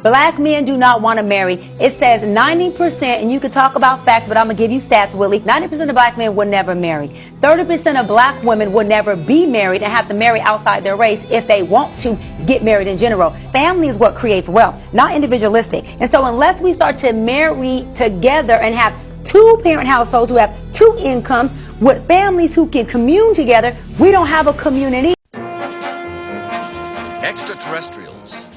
Black men do not want to marry. It says 90%, and you can talk about facts, but I'm going to give you stats, Willie. 90% of black men would never marry. 30% of black women would never be married and have to marry outside their race if they want to get married in general. Family is what creates wealth, not individualistic. And so unless we start to marry together and have two-parent households who have two incomes with families who can commune together, we don't have a community. Extraterrestrials,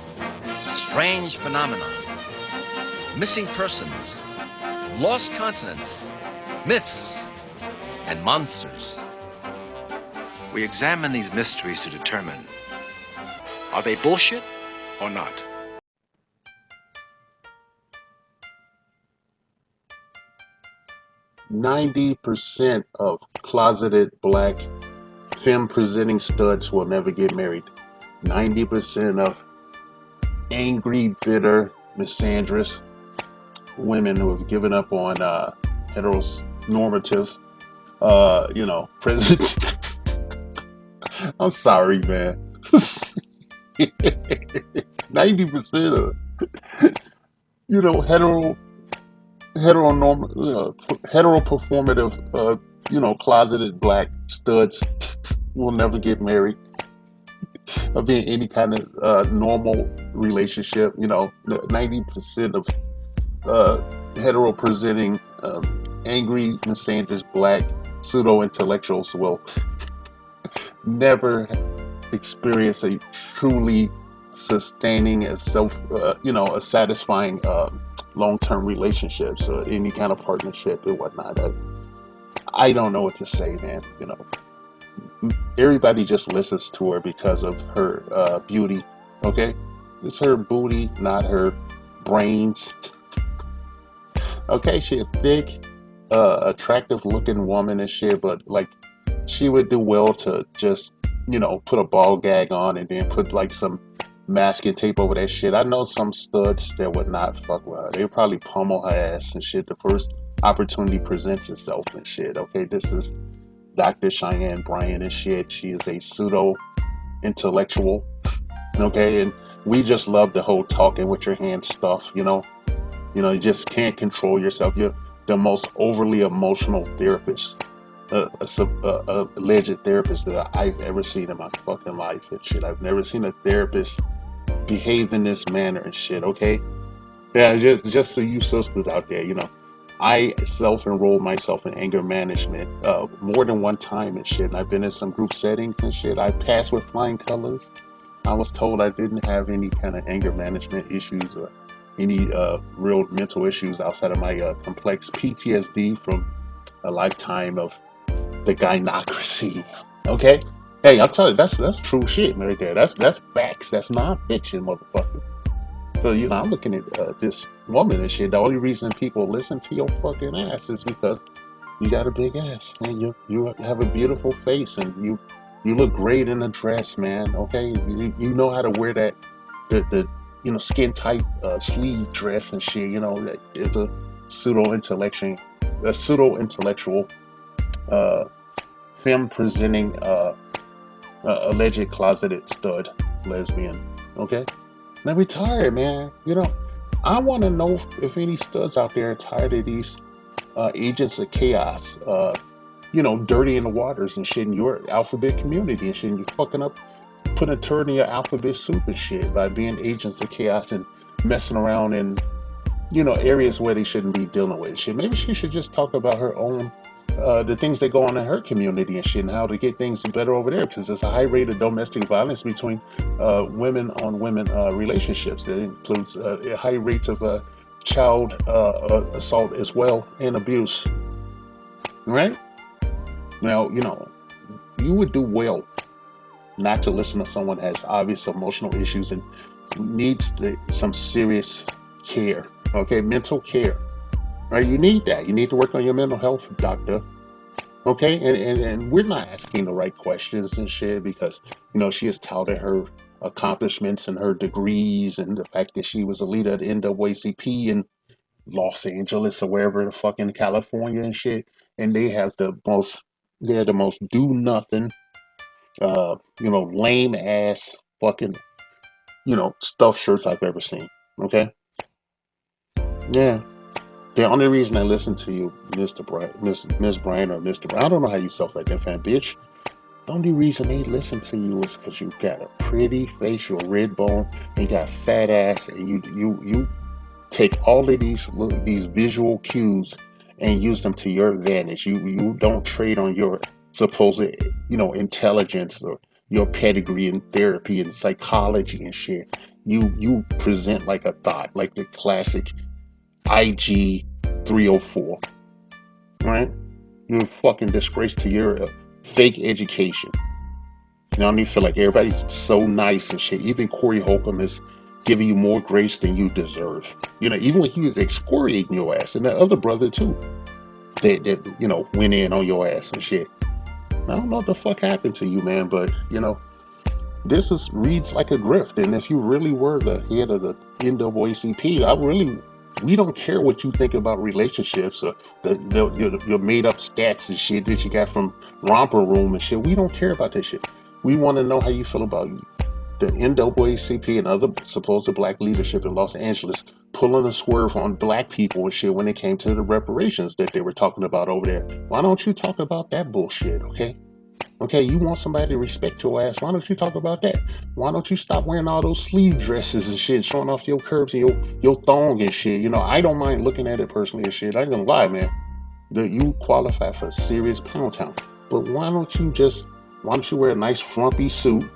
strange phenomena, missing persons, lost continents, myths, and monsters. We examine these mysteries to determine, are they bullshit or not? %90 of closeted black femme-presenting studs will never get married. 90% of angry, bitter, misandrous women who have given up on heteronormative, present. I'm sorry, man. 90% of, heteroperformative, closeted black studs will never get married or be in any kind of normal relationship. 90% of hetero-presenting, angry, misandrous, black pseudo-intellectuals will never experience a truly sustaining and a satisfying long-term relationships or any kind of partnership and whatnot. I don't know what to say, man. Everybody just listens to her because of her beauty. Okay, it's her booty, not her brains. Okay, she a thick, attractive-looking woman and shit, but like she would do well to just put a ball gag on and then put like some masking tape over that shit. I know some studs that would not fuck with her. They'd probably pummel her ass and shit the first opportunity presents itself and shit. Okay, this is Dr. Cheyenne Bryant and shit. She is a pseudo-intellectual. Okay, and we just love the whole talking with your hands stuff, you just can't control yourself. You're the most overly emotional therapist, alleged therapist that I've ever seen in my fucking life and shit. I've never seen a therapist behave in this manner and shit, okay? Yeah, just so you sisters out there, I self-enrolled myself in anger management more than one time and shit. And I've been in some group settings and shit. I passed with flying colors. I was told I didn't have any kind of anger management issues or any real mental issues outside of my complex PTSD from a lifetime of the gynocracy. Okay? Hey, I'll tell you, that's true shit right there. That's facts. That's non-fiction, motherfucker. So, I'm looking at this woman and shit. The only reason people listen to your fucking ass is because you got a big ass and you have a beautiful face and you look great in a dress, man. Okay, you know how to wear that the skin tight sleeve dress and shit. That is a pseudo-intellectual, femme presenting, alleged closeted stud lesbian. Okay. Now we tired, man. I want to know if any studs out there are tired of these agents of chaos, dirtying the waters and shit in your alphabet community and shit. And you fucking up, putting a turd in your alphabet soup and shit by being agents of chaos and messing around in, areas where they shouldn't be dealing with shit. Maybe she should just talk about her own, the things that go on in her community and shit and how to get things better over there, because there's a high rate of domestic violence between women on women relationships. That includes high rates of child assault as well and abuse. Right? Now, you would do well not to listen to someone who has obvious emotional issues and needs some serious care. Okay, mental care. Right, you need that. You need to work on your mental health, doctor. Okay, and we're not asking the right questions and shit because she has touted her accomplishments and her degrees and the fact that she was a leader at the NAACP in Los Angeles or wherever the fuck in California and shit, and they're the most do nothing, lame ass fucking stuffed shirts I've ever seen. Okay? Yeah. The only reason I listen to you, Mr. Bryant, Miss Bryant or Mr. Bryant, I don't know how you self-identify, bitch. The only reason they listen to you is because you got a pretty face, you're red bone, and you got fat ass, and you take all of these visual cues and use them to your advantage. You don't trade on your supposed intelligence or your pedigree in therapy and psychology and shit. You present like a thought, like the classic IG 304, right? You're a fucking disgrace to your fake education. You know, I feel like everybody's so nice and shit. Even Corey Holcomb is giving you more grace than you deserve. You know, even when he was excoriating your ass, and that other brother too, that went in on your ass and shit. I don't know what the fuck happened to you, man, but this reads like a grift. And if you really were the head of the NAACP, we don't care what you think about relationships or your made up stats and shit that you got from Romper Room and shit. We don't care about that shit. We want to know how you feel about the NAACP and other supposed black leadership in Los Angeles pulling a swerve on black people and shit when it came to the reparations that they were talking about over there. Why don't you talk about that bullshit, okay? Okay, you want somebody to respect your ass. Why don't you talk about that? Why don't you stop wearing all those sleeve dresses and shit, showing off your curves and your thong and shit? I don't mind looking at it personally and shit. I ain't gonna lie, man. You qualify for serious pound town. But why don't you wear a nice frumpy suit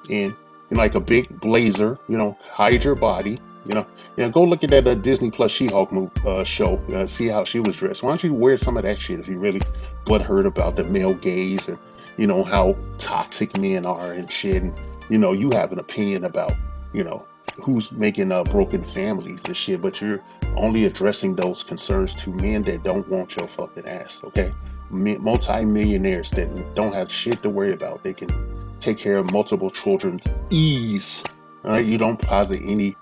and like a big blazer, hide your body, go look at that Disney Plus She-Hulk show, see how she was dressed. Why don't you wear some of that shit if you really butthurt about the male gaze and how toxic men are and shit, and you have an opinion about who's making broken families and shit, but you're only addressing those concerns to men that don't want your fucking ass, okay? Multi-millionaires that don't have shit to worry about. They can take care of multiple children ease. All right, you don't posit any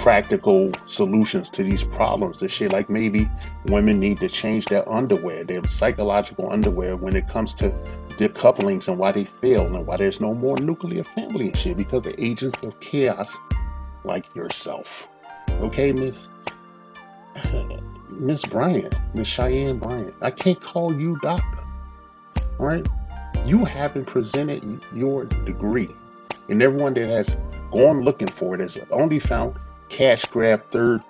practical solutions to these problems and shit. Like maybe women need to change their underwear, their psychological underwear, when it comes to their couplings and why they fail and why there's no more nuclear family and shit, because of agents of chaos like yourself. Okay, Miss Bryant, Miss Cheyenne Bryant. I can't call you doctor. All right? You haven't presented your degree. And everyone that has gone looking for it has only found cash grab third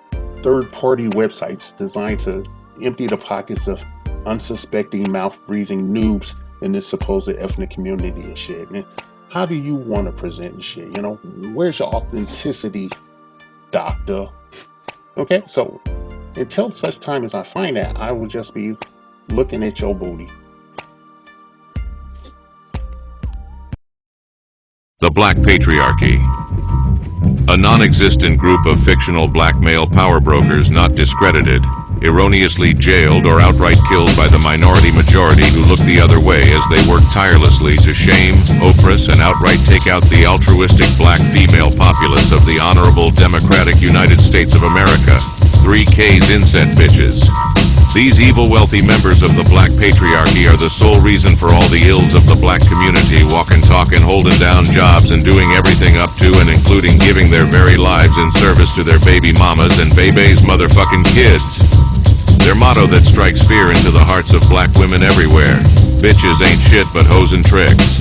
party websites designed to empty the pockets of unsuspecting mouth breathing noobs in this supposed ethnic community and shit. And how do you want to present and shit? Where's your authenticity, doctor? Okay, so until such time as I find that, I will just be looking at your booty. The Black Patriarchy. A non-existent group of fictional black male power brokers not discredited, erroneously jailed or outright killed by the minority majority who look the other way as they work tirelessly to shame, oppress, and outright take out the altruistic black female populace of the honorable democratic United States of America. 3K's inset bitches. These evil wealthy members of the black patriarchy are the sole reason for all the ills of the black community, walking, talking, holding down jobs, and doing everything up to and including giving their very lives in service to their baby mamas and baby's motherfucking kids. Their motto that strikes fear into the hearts of black women everywhere: bitches ain't shit but hoes and tricks.